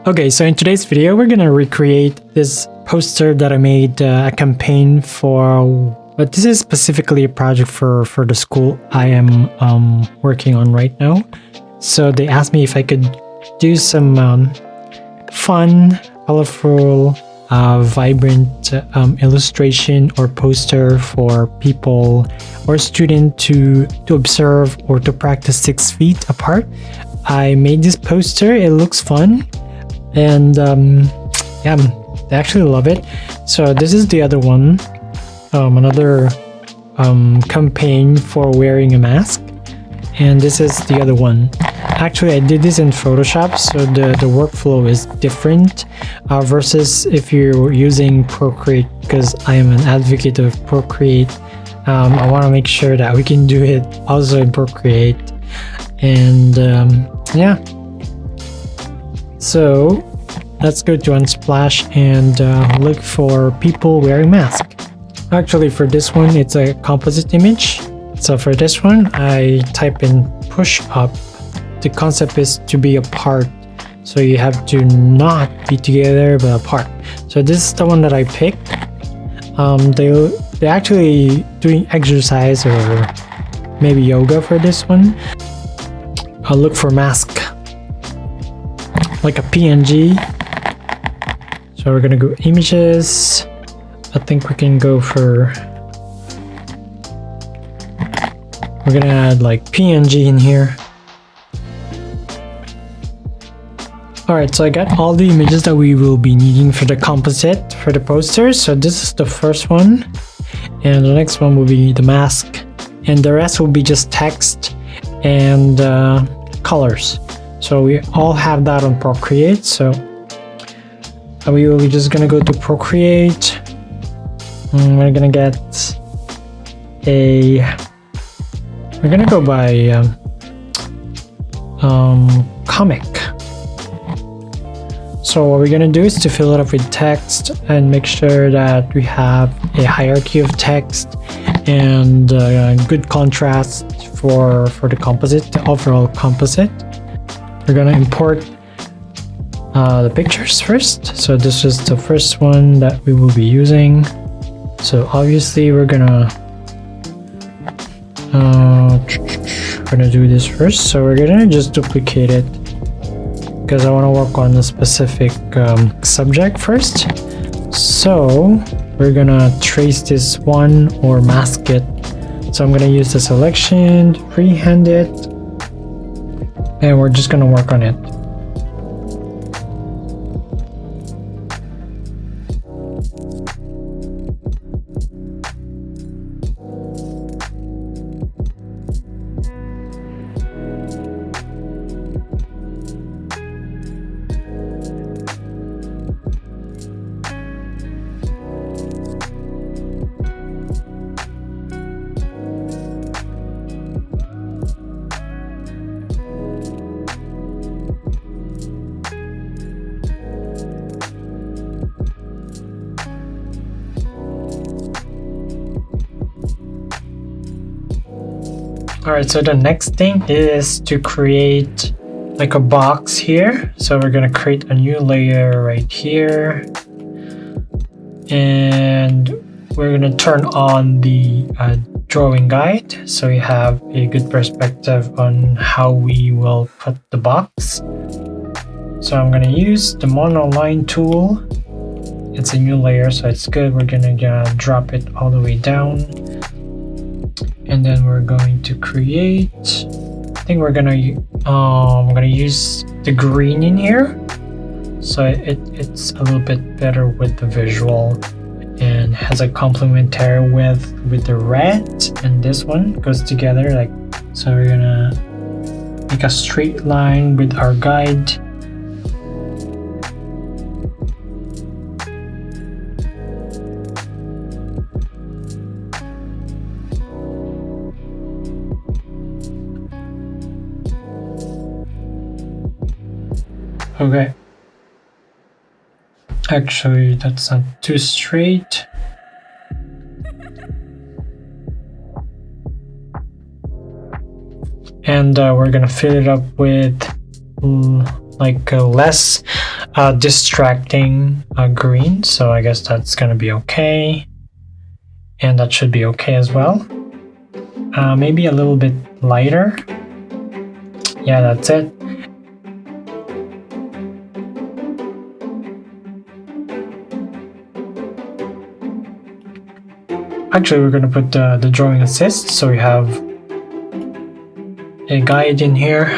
Okay, so in today's video, we're gonna recreate this poster that I made a campaign for, but this is specifically a project for the school I am working on right now. So they asked me if I could do some fun, colorful, vibrant illustration or poster for people or student to observe or to practice 6 feet apart. I made this poster. It looks fun. And yeah, I actually love it. So this is the other one, another campaign for wearing a mask, and this is the other one. Actually, I did this in Photoshop, so the workflow is different versus if you're using Procreate, because I am an advocate of Procreate. I want to make sure that we can do it also in Procreate, and yeah. So let's go to Unsplash and look for people wearing masks. Actually, for this one, it's a composite image. So for this one, I type in push up. The concept is to be apart. So you have to not be together, but apart. So this is the one that I picked. They're actually doing exercise or maybe yoga for this one. I'll look for mask, like a PNG. So we're gonna go images. I think we can go for, we're gonna add like PNG in here. Alright, so I got all the images that we will be needing for the composite, for the posters. So this is the first one, and the next one will be the mask, and the rest will be just text and colors. So we all have that on Procreate. So we will be just gonna go to Procreate. We're gonna get a, we're gonna go by comic. So what we're gonna do is to fill it up with text and make sure that we have a hierarchy of text and good contrast for the composite, the overall composite. We're gonna import the pictures first. So this is the first one that we will be using. So obviously we're gonna do this first. So we're gonna just duplicate it because I want to work on a specific subject first. So we're gonna trace this one or mask it. So I'm gonna use the selection, freehand it, and we're just gonna work on it. Alright, so the next thing is to create like a box here. So we're gonna create a new layer right here, and we're gonna turn on the drawing guide so we have a good perspective on how we will put the box. So I'm gonna use the monoline tool. It's a new layer, so it's good. We're gonna drop it all the way down. And then we're going to create, I think we're gonna I'm gonna use the green in here, so it's a little bit better with the visual and has a complementary with the red, and this one goes together like so. We're gonna make a straight line with our guide. Okay, actually that's not too straight. And we're gonna fill it up with like less distracting green, so I guess that's gonna be okay, and that should be okay as well. Maybe a little bit lighter. Yeah, that's it. Actually, we're gonna put the drawing assist, so we have a guide in here.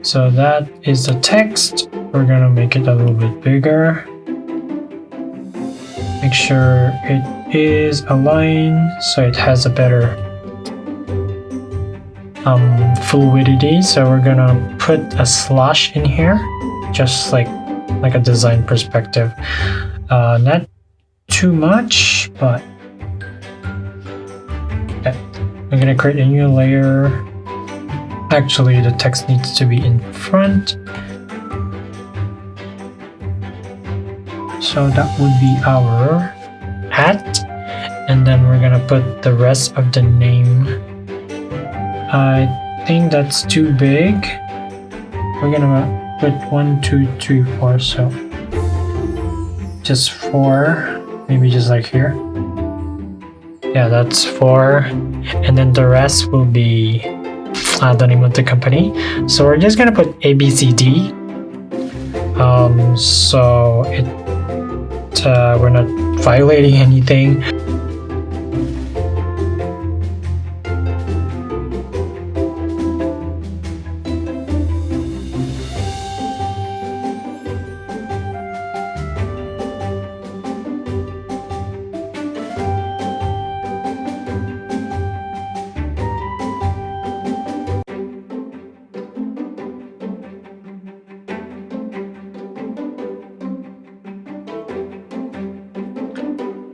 So that is the text. We're gonna make it a little bit bigger. Make sure it is aligned so it has a better fluidity. So we're gonna put a slash in here, just like a design perspective. Not too much, but okay. I'm gonna create a new layer. Actually, the text needs to be in front. So that would be our hat. And then we're gonna put the rest of the name. I think that's too big. We're gonna put 1, 2, 3, 4. So just 4, maybe just like here. Yeah, that's 4. And then the rest will be the name of the company. So we're just gonna put ABCD. So we're not violating anything.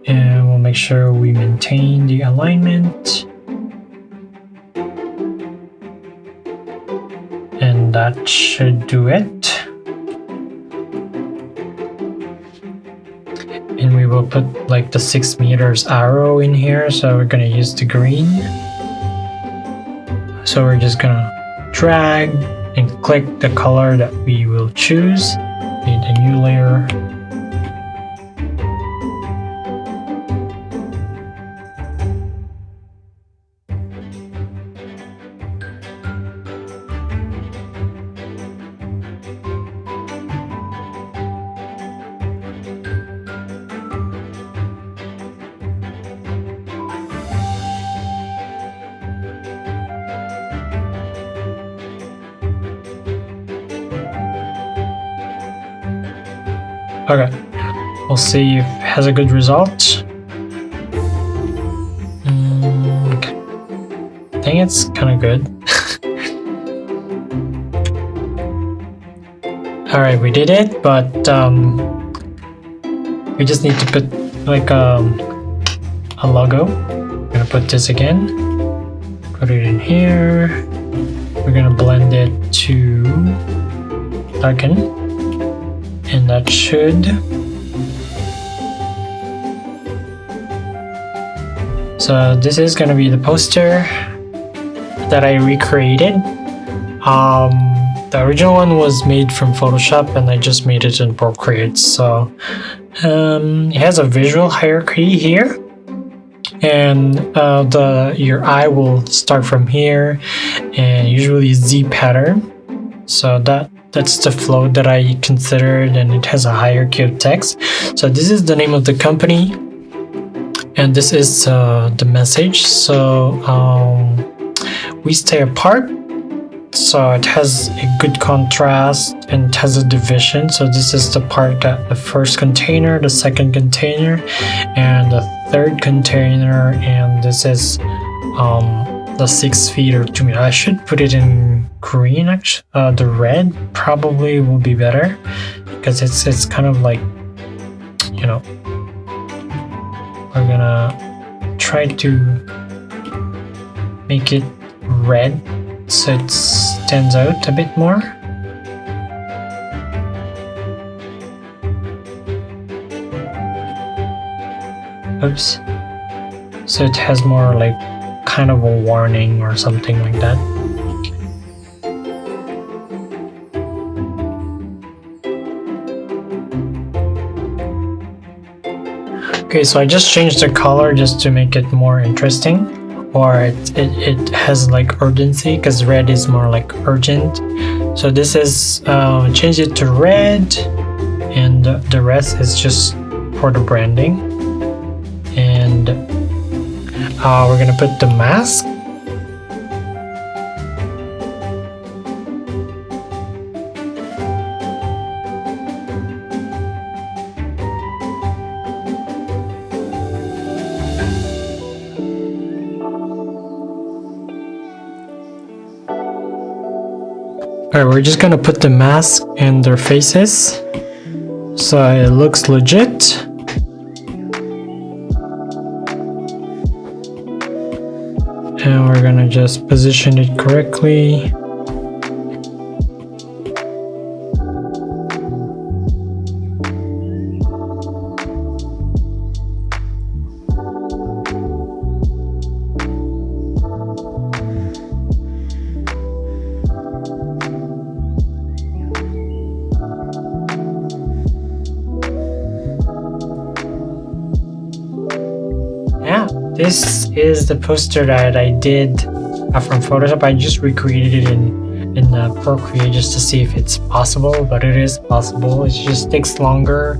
And we'll make sure we maintain the alignment. And that should do it. And we will put like the 6 meters arrow in here. So we're gonna use the green. So we're just gonna drag and click the color that we will choose. Need a new layer. Okay, we'll see if it has a good result. Okay. I think it's kind of good. Alright, we did it, but we just need to put like a logo. I'm gonna put this again. Put it in here. We're gonna blend it to darken. And that should. So this is gonna be the poster that I recreated. The original one was made from Photoshop and I just made it in Procreate. So it has a visual hierarchy here. And your eye will start from here and usually Z pattern. So that's the flow that I considered, and it has a hierarchy of text. So this is the name of the company, and this is the message. So we stay apart. So it has a good contrast and it has a division. So this is the part that the first container, the second container, and the third container, and this is the 6 feet or 2 meters. I should put it in green. Actually, the red probably will be better because it's kind of like, you know, we're gonna try to make it red so it stands out a bit more. Oops. So it has more like kind of a warning or something like that. Okay, so I just changed the color just to make it more interesting, or it has like urgency, because red is more like urgent. So this is change it to red, and the rest is just for the branding. And we're gonna put the mask. Alright, we're just gonna put the mask and their faces so it looks legit. And we're gonna just position it correctly. This is the poster that I did from Photoshop. I just recreated it in Procreate just to see if it's possible, but it is possible. It just takes longer